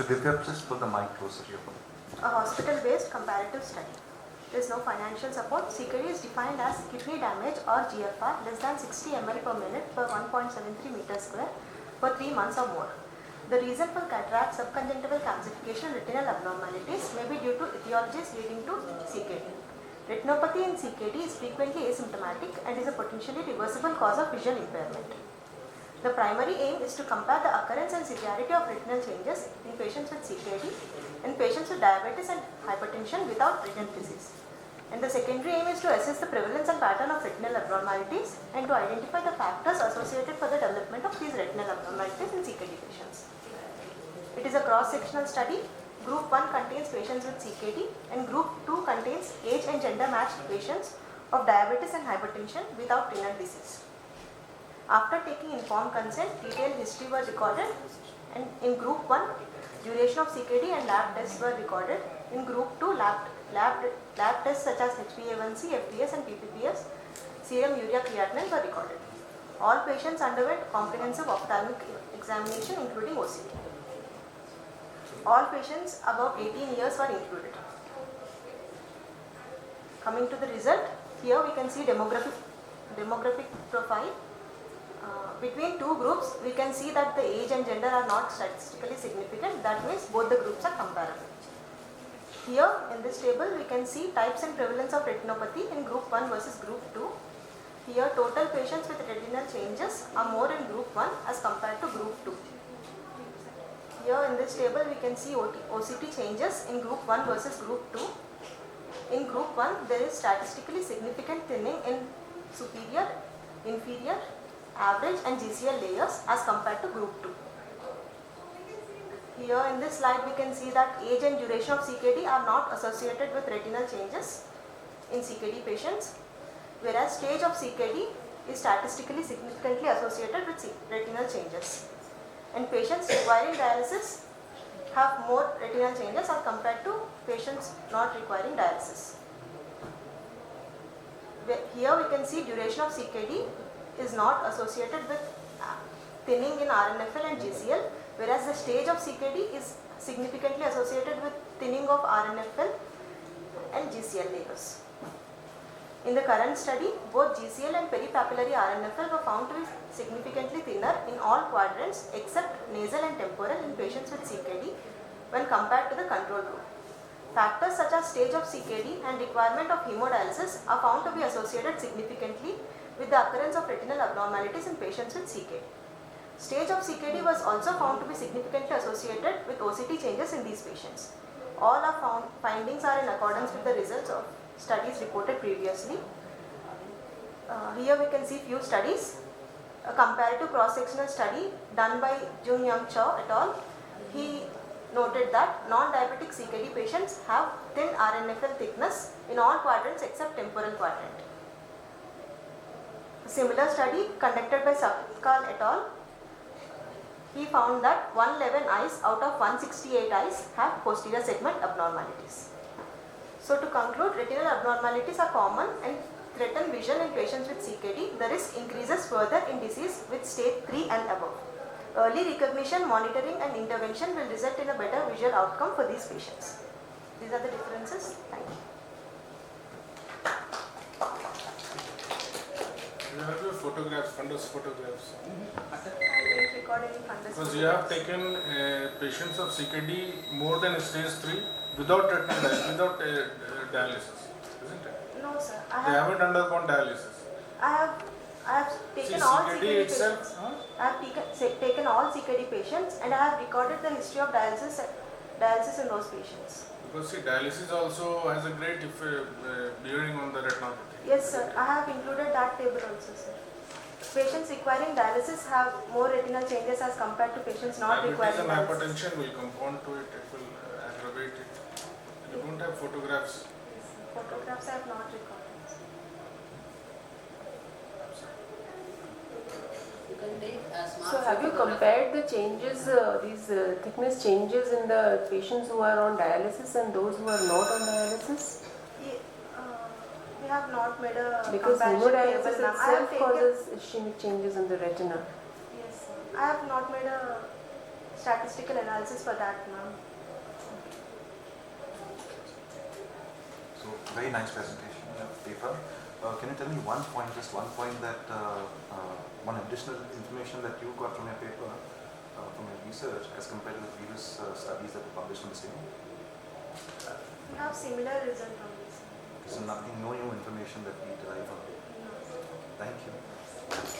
Dr. Divya, please put the mic closer to you. A hospital-based comparative study. There is no financial support. CKD is defined as kidney damage or GFR less than 60 ml per minute per 1.73 meters square for 3 months or more. The reason for cataract, subconjunctival calcification, retinal abnormalities may be due to etiologies leading to CKD. Retinopathy in CKD is frequently asymptomatic and is a potentially reversible cause of vision impairment. The primary aim is to compare the occurrence and severity of retinal changes in patients with CKD and patients with diabetes and hypertension without retinal disease. And the secondary aim is to assess the prevalence and pattern of retinal abnormalities and to identify the factors associated for the development of these retinal abnormalities in CKD patients. It is a cross-sectional study. Group 1 contains patients with CKD and Group 2 contains age and gender matched patients of diabetes and hypertension without retinal disease. After taking informed consent, detailed history was recorded, and in Group 1, duration of CKD and lab tests were recorded. In Group 2, lab tests such as HbA1c, FDS and PPPS, serum urea creatinine were recorded. All patients underwent comprehensive ophthalmic examination including OCT. All patients above 18 years were included. Coming to the result, here we can see demographic profile. Between two groups, we can see that the age and gender are not statistically significant. That means both the groups are comparable. Here in this table, we can see types and prevalence of retinopathy in Group 1 versus Group 2. Here total patients with retinal changes are more in Group 1 as compared to Group 2. Here in this table, we can see OCT changes in Group 1 versus Group 2. In Group 1, there is statistically significant thinning in superior, inferior, average and GCL layers as compared to Group 2. Here in this slide we can see that age and duration of CKD are not associated with retinal changes in CKD patients, whereas stage of CKD is statistically significantly associated with retinal changes. And patients requiring dialysis have more retinal changes as compared to patients not requiring dialysis. Here we can see duration of CKD is not associated with thinning in RNFL and GCL, whereas the stage of CKD is significantly associated with thinning of RNFL and GCL layers. In the current study, both GCL and peripapillary RNFL were found to be significantly thinner in all quadrants except nasal and temporal in patients with CKD when compared to the control group. Factors such as stage of CKD and requirement of hemodialysis are found to be associated significantly with the occurrence of retinal abnormalities in patients with CKD. Stage of CKD was also found to be significantly associated with OCT changes in these patients. All our findings are in accordance with the results of studies reported previously. Here we can see few studies. A comparative cross-sectional study done by Jung Young Chow et al. He noted that non-diabetic CKD patients have thin RNFL thickness in all quadrants except temporal quadrant. A similar study conducted by Sabkal et al. He found that 111 eyes out of 168 eyes have posterior segment abnormalities. So to conclude, retinal abnormalities are common and threaten vision in patients with CKD. The risk increases further in disease with stage 3 and above. Early recognition, monitoring and intervention will result in a better visual outcome for these patients. These are the differences. Thank you. You have your photographs, fundus photographs. I didn't record any fundus. Because you have taken patients of CKD more than stage 3 without dialysis, isn't it? No sir. They haven't undergone dialysis. I have taken all CKD CKD itself, patients. I have taken all CKD patients and I have recorded the history of dialysis in those patients. Because see, dialysis also has a great bearing on the retinopathy. Yes sir, I have included that table also sir. Patients requiring dialysis have more retinal changes as compared to patients not requiring diabetes and dialysis. hypertension will compound to it, it will aggravate it. You don't have photographs. Photographs I have not recorded. So have you compared the changes, these thickness changes in the patients who are on dialysis and those who are not on dialysis? We have not made a Because comparison hemodialysis table. itself causes ischemic changes in the retina. Yes, sir. I have not made a statistical analysis for that, ma'am. So very nice presentation paper. Can you tell me just one point that one additional information that you got from your paper, from your research, as compared to the previous studies that were published on the same? We have similar result from this. So nothing, no new information that we derive from it. No. Thank you.